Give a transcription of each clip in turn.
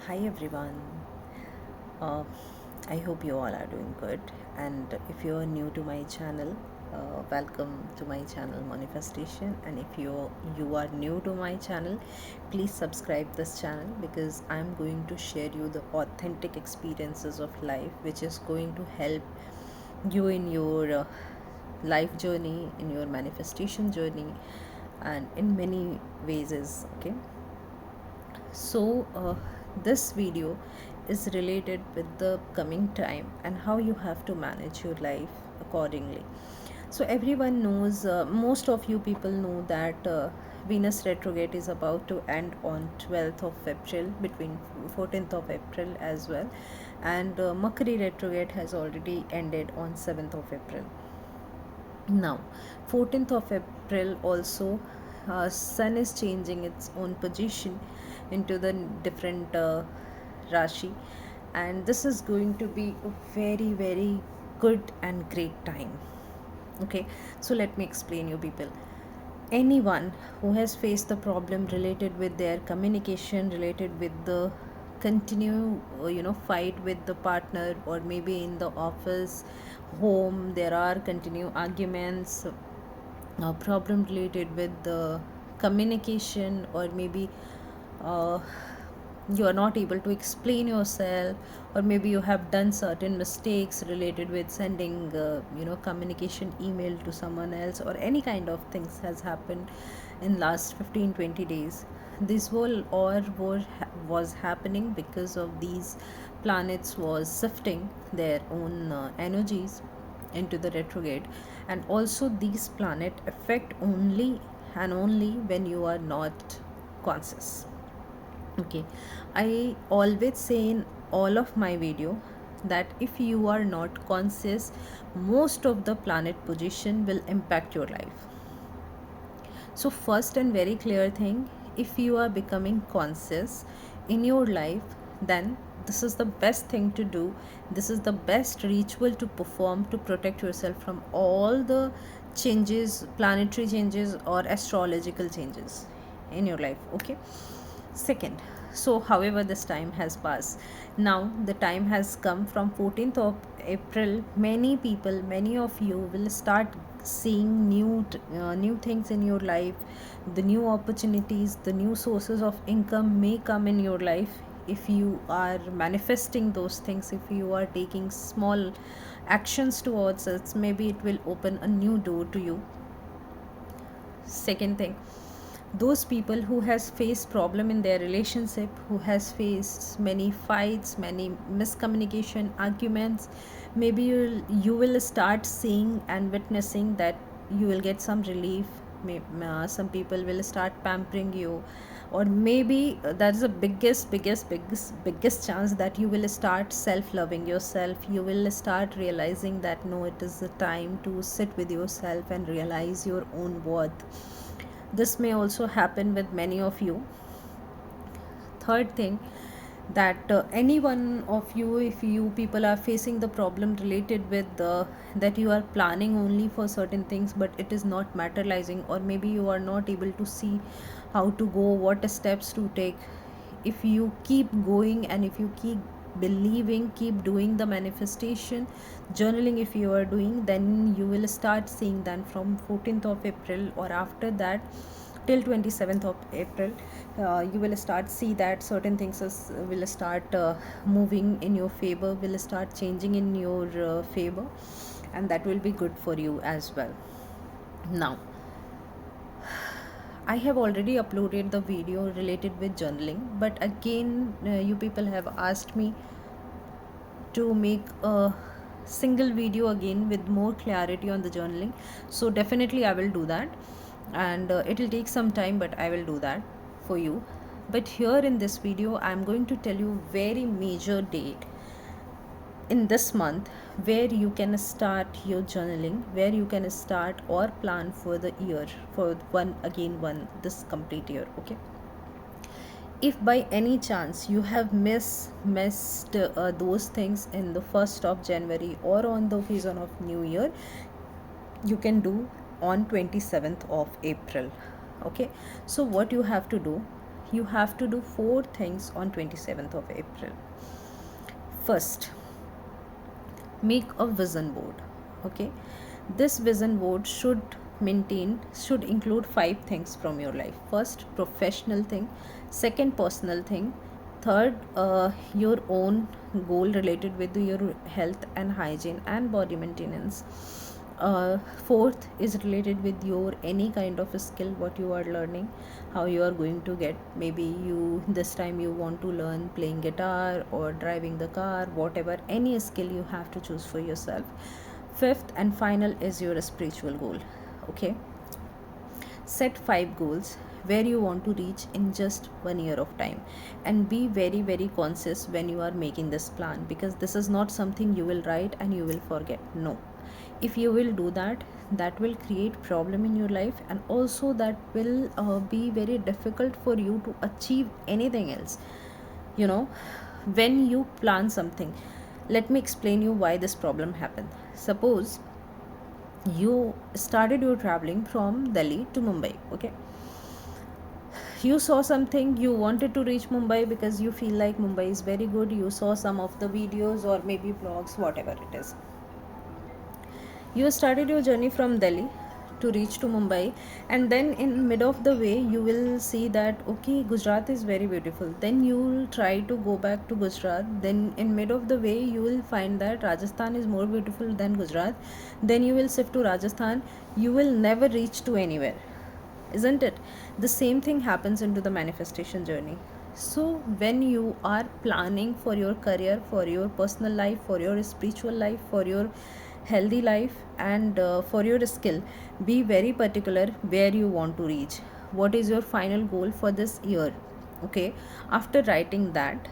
Hi everyone. Uh, I hope you all are doing good. And if you are new to my channel, welcome to my channel Manifestation. And if you are new to my channel, please subscribe this channel because I'm going to share you the authentic experiences of life, which is going to help you in your life journey, in your manifestation journey, and in many ways. Is okay. So, this video is related with the coming time and how you have to manage your life accordingly. So, everyone knows, most of you people know that Venus retrograde is about to end on 12th of April, between 14th of April as well, and Makari retrograde has already ended on 7th of April. Now, 14th of April also, Sun is changing its own position into the different Rashi, and this is going to be a very, very good and great time. Okay, so let me explain you people. Anyone who has faced the problem related with their communication, related with the continue fight with the partner, or maybe in the office, home, there are continue arguments, problem related with the communication, or maybe uh, you are not able to explain yourself, or maybe you have done certain mistakes related with sending communication email to someone else, or any kind of things has happened in last 15-20 days. This whole was happening because of these planets was shifting their own energies into the retrograde, and also these planet affect only and only when you are not conscious. Okay, I always say in all of my video that if you are not conscious, most of the planet position will impact your life. So, first and very clear thing, if you are becoming conscious in your life, then this is the best thing to do. This is the best ritual to perform to protect yourself from all the changes, planetary changes, or astrological changes in your life. Okay. Second, so however this time has passed, now the time has come from 14th of April. Many people, many of you will start seeing new things in your life. The new opportunities, the new sources of income may come in your life if you are manifesting those things, if you are taking small actions towards it. Maybe it will open a new door to you. Second thing, those people who has faced problem in their relationship, who has faced many fights, many miscommunication, arguments, maybe you will start seeing and witnessing that you will get some relief. Some people will start pampering you, or maybe that's the biggest chance that you will start self loving yourself. You will start realizing that no, it is the time to sit with yourself and realize your own worth. This may also happen with many of you. Third thing, that any one of you, if you people are facing the problem related with that you are planning only for certain things but it is not materializing, or maybe you are not able to see how to go, what steps to take. If you keep going and if you keep believing, keep doing the manifestation journaling, if you are doing, then you will start seeing that from 14th of April, or after that till 27th of April, you will start see that certain things will start moving in your favor, will start changing in your favor, and that will be good for you as well. Now, I have already uploaded the video related with journaling, but again, you people have asked me to make a single video again with more clarity on the journaling. So definitely I will do that, and it will take some time, but I will do that for you. But here in this video I'm going to tell you very major date in this month where you can start your journaling, where you can start or plan for the year, for one this complete year. Okay, if by any chance you have missed those things in the 1st of January or on the occasion of New Year, you can do on 27th of April. Okay, so what you have to do, you have to do four things on 27th of April. First, make a vision board. Okay, this vision board should include five things from your life. First, professional thing. Second, personal thing. Third, your own goal related with your health and hygiene and body maintenance. Fourth is related with your any kind of skill what you are learning, how you are going to get, maybe you this time you want to learn playing guitar or driving the car, whatever, any skill you have to choose for yourself. Fifth and final is your spiritual goal. Okay, set five goals where you want to reach in just 1 year of time, and be very very conscious when you are making this plan, because this is not something you will write and you will forget. No, if you will do that, that will create problem in your life, and also that will be very difficult for you to achieve anything else, you know, when you plan something. Let me explain you why this problem happened. Suppose you started your traveling from Delhi to Mumbai. Okay, you saw something, you wanted to reach Mumbai because you feel like Mumbai is very good, you saw some of the videos or maybe vlogs, whatever it is. You started your journey from Delhi to reach to Mumbai, and then in mid of the way you will see that okay, Gujarat is very beautiful, then you will try to go back to Gujarat, then in mid of the way you will find that Rajasthan is more beautiful than Gujarat, then you will shift to Rajasthan, you will never reach to anywhere, isn't it? The same thing happens into the manifestation journey. So when you are planning for your career, for your personal life, for your spiritual life, for your healthy life, and for your skill, be very particular where you want to reach, what is your final goal for this year. Okay, after writing that,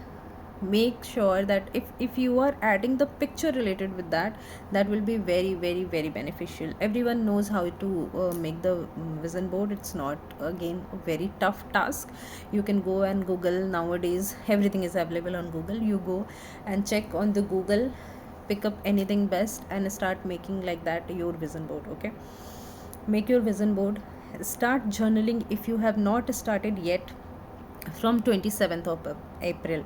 make sure that if you are adding the picture related with that, that will be very very very beneficial. Everyone knows how to make the vision board. It's not again a very tough task. You can go and Google, nowadays everything is available on Google. You go and check on the Google, pick up anything best and start making like that your vision board. Okay, make your vision board, start journaling if you have not started yet. From 27th of April,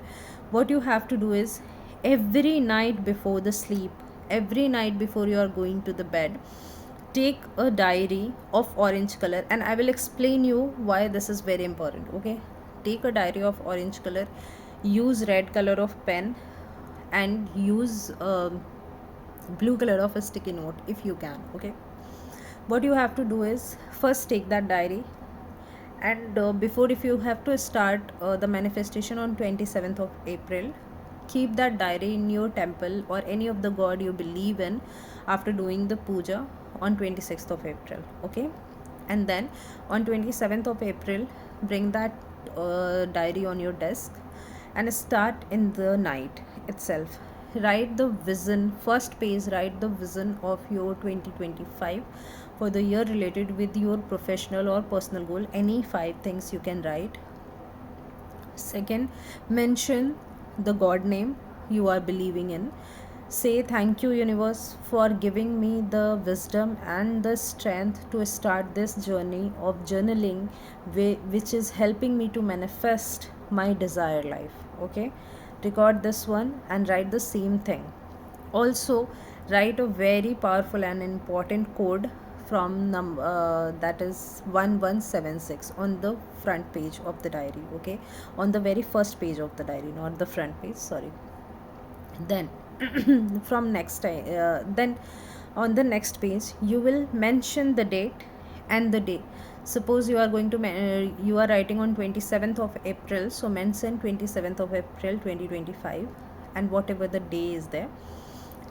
what you have to do is every night before the sleep, every night before you are going to the bed, take a diary of orange color, and I will explain you why this is very important. Okay, take a diary of orange color, use red color of pen, and use blue color of a sticky note if you can. Okay, what you have to do is first take that diary, and before, if you have to start the manifestation on 27th of April, keep that diary in your temple or any of the god you believe in after doing the puja on 26th of April. Okay, and then on 27th of April, bring that diary on your desk and start in the night itself. Write the vision, first page, write the vision of your 2025 for the year related with your professional or personal goal. Any five things you can write. Second, mention the God name you are believing in. Say thank you universe for giving me the wisdom and the strength to start this journey of journaling, which is helping me to manifest my desired life. Okay, record this one and write the same thing. Also, write a very powerful and important code from that is 1176 on the front page of the diary. Okay, on the very first page of the diary, not the front page, sorry. Then from next time, then on the next page you will mention the date and the day. Suppose you are going to you are writing on 27th of April, so mention 27th of April 2025 and whatever the day is there.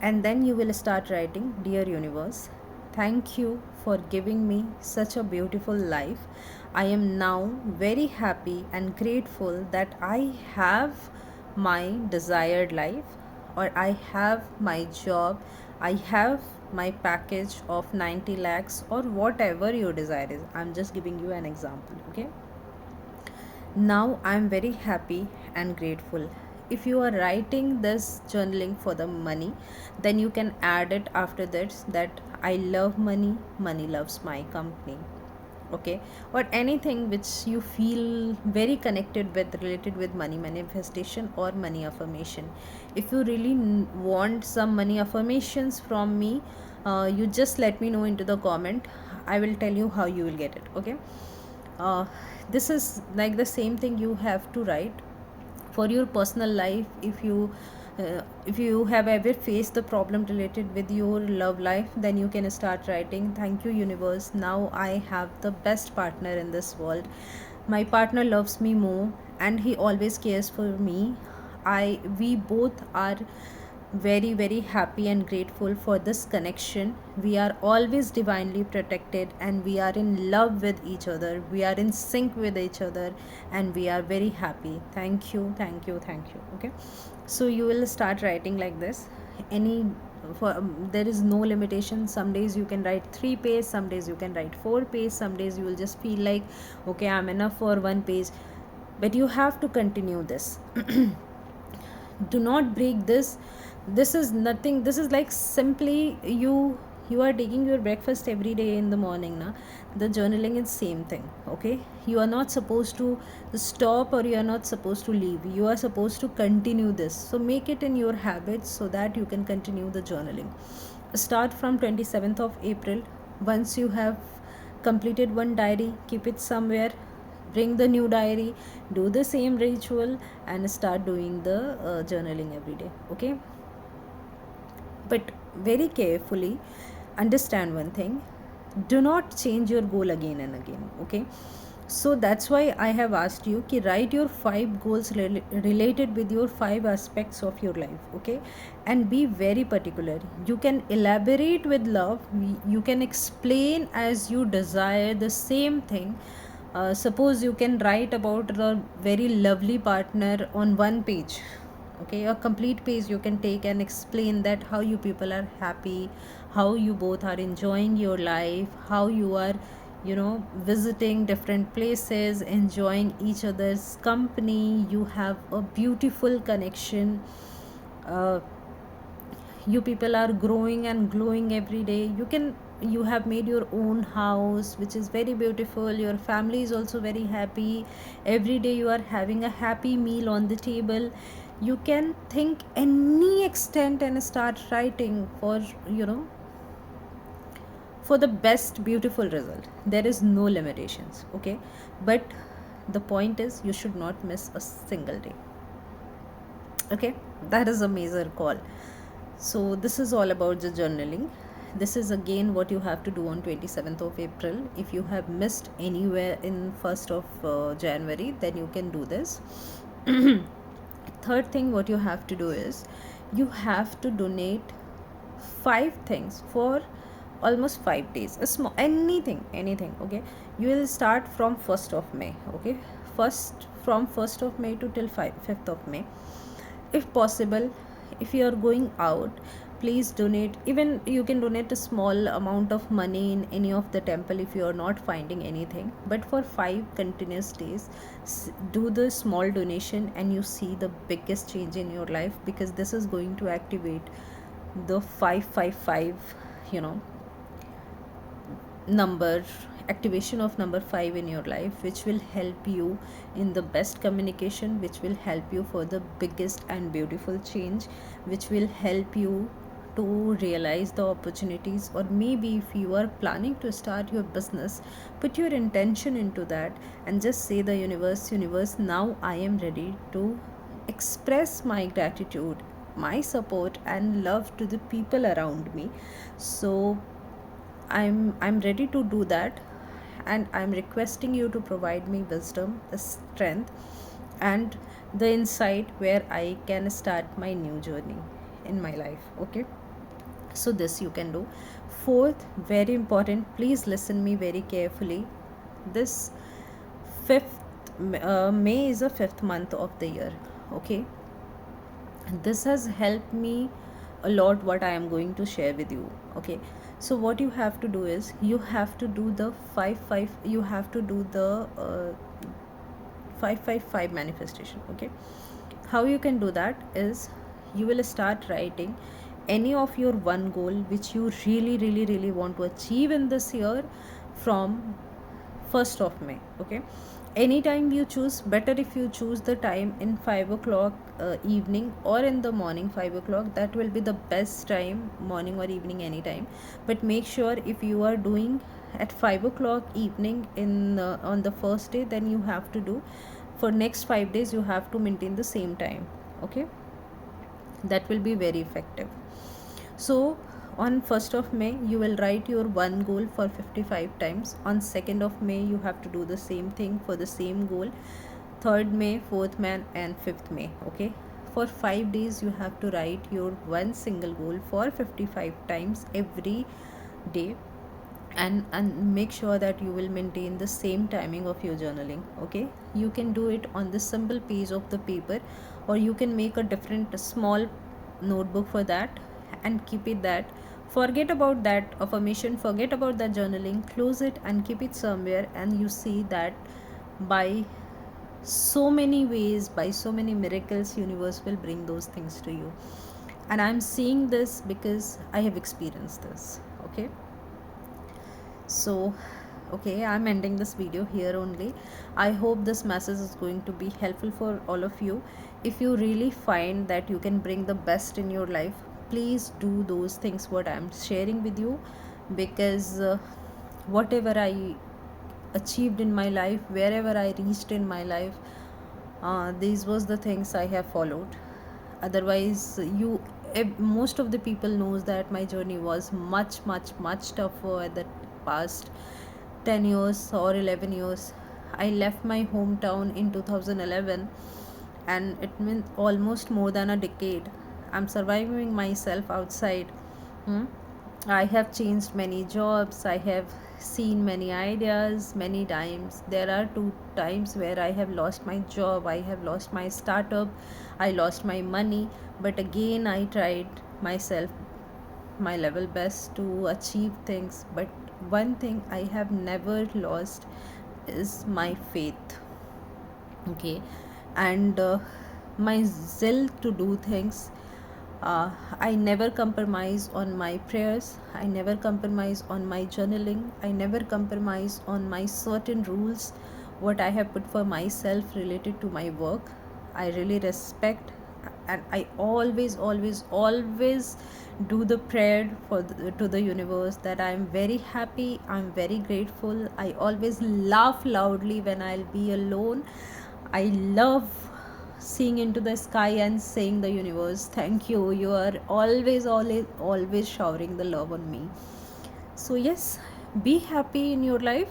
And then you will start writing, dear universe, thank you for giving me such a beautiful life. I am now very happy and grateful that I have my desired life, or I have my job, I have my package of 90 lakhs, or whatever your desire is. I'm just giving you an example. Okay, now I'm very happy and grateful. If you are writing this journaling for the money, then you can add it after this, that I love money, money loves my company. okay, or anything which you feel very connected with, related with money manifestation or money affirmation. If you really want some money affirmations from me, you just let me know into the comment. I will tell you how you will get it, okay. uh, this is like the same thing you have to write for your personal life. If you have ever faced the problem related with your love life, then you can start writing, thank you universe, now I have the best partner in this world. My partner loves me more and he always cares for me. I We both are very very happy and grateful for this connection. We are always divinely protected and we are in love with each other, we are in sync with each other, and we are very happy. Thank you, thank you, thank you, okay. So you will start writing like this. Any There is no limitation. Some days you can write 3 pages, some days you can write 4 pages, some days you will just feel like okay, I'm enough for 1 page, but you have to continue this. Do not break this. This is nothing, this is like simply you are taking your breakfast every day in the morning na. The journaling is same thing, okay. You are not supposed to stop or you are not supposed to leave, you are supposed to continue this. So make it in your habits so that you can continue the journaling. Start from 27th of April. Once you have completed one diary, keep it somewhere, bring the new diary, do the same ritual, and start doing the journaling every day, okay. But very carefully understand one thing, do not change your goal again and again, okay. So that's why I have asked you ki write your 5 goals related with your 5 aspects of your life, okay. And be very particular. You can elaborate with love, you can explain as you desire the same thing. Suppose you can write about the very lovely partner on one page, okay, a complete page you can take and explain that how you people are happy, how you both are enjoying your life, how you are, visiting different places, enjoying each other's company, you have a beautiful connection. uh, you people are growing and glowing every day. You have made your own house which is very beautiful, your family is also very happy, every day you are having a happy meal on the table. You can think any extent and start writing for, for the best beautiful result. There is no limitations, okay. But the point is you should not miss a single day, okay. That is a major call. So this is all about the journaling. This is again what you have to do on 27th of April. If you have missed anywhere in 1st of January, then you can do this. Third thing what you have to do is you have to donate 5 things for almost 5 days, a small anything, okay. You will start from 1st of May, okay. From 1st of May to till 5th of May, if possible. If you are going out, please donate. Even you can donate a small amount of money in any of the temple if you are not finding anything, but for 5 continuous days, do the small donation and you see the biggest change in your life, because this is going to activate the 555, you know number activation of number 5 in your life, which will help you in the best communication, which will help you for the biggest and beautiful change, which will help you to realize the opportunities. Or maybe if you are planning to start your business, put your intention into that and just say the universe, now I am ready to express my gratitude, my support and love to the people around me. So I'm ready to do that, and I'm requesting you to provide me wisdom, the strength, and the insight where I can start my new journey in my life. Okay, so this you can do. Fourth, very important. Please listen me very carefully. This fifth May is the fifth month of the year. Okay, this has helped me a lot what I am going to share with you, okay. So what you have to do is you have to do the 5 5, you have to do the 555 manifestation, okay. How you can do that is you will start writing any of your one goal which you really really really want to achieve in this year from 1st of May. Okay, anytime you choose, better if you choose the time in 5 o'clock evening or in the morning 5 o'clock. That will be the best time, morning or evening, anytime. But make sure if you are doing at 5 o'clock evening in on the first day, then you have to do for next 5 days, you have to maintain the same time. Okay, that will be very effective. So on 1st of May you will write your one goal for 55 times. On 2nd of May you have to do the same thing for the same goal. 3rd May, 4th May and 5th May. Okay, for 5 days you have to write your one single goal for 55 times every day. And make sure that you will maintain the same timing of your journaling. Okay, you can do it on the simple page of the paper, or you can make a different small notebook for that and keep it that. Forget about that affirmation, forget about that journaling, close it and keep it somewhere, and you see that by so many ways, by so many miracles, universe will bring those things to you. And I'm seeing this because I have experienced this. Okay, so okay, I'm ending this video here only. I hope this message is going to be helpful for all of you. If you really find that you can bring the best in your life, please do those things what I'm sharing with you. Because whatever I achieved in my life, wherever I reached in my life, these was the things I have followed. Otherwise most of the people knows that my journey was much tougher at the past 10 years or 11 years. I left my hometown in 2011, and it meant almost more than a decade. I'm surviving myself outside. Hmm? I have changed many jobs. I have seen many ideas many times. There are two times where I have lost my job, I have lost my startup, I lost my money. But again, I tried myself, my level best to achieve things. But one thing I have never lost is my faith. Okay, and my zeal to do things. I never compromise on my prayers. I never compromise on my journaling. I never compromise on my certain rules, what I have put for myself related to my work. I really respect, and I always do the prayer to the universe that I'm very happy, I'm very grateful. I always laugh loudly when I'll be alone. I love seeing into the sky and saying the universe, thank you, you are always showering the love on me. So yes, be happy in your life.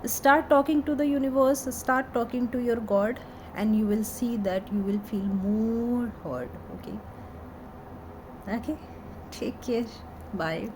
Start talking to the universe, start talking to your God, and you will see that you will feel more heard. Okay, okay, take care, bye.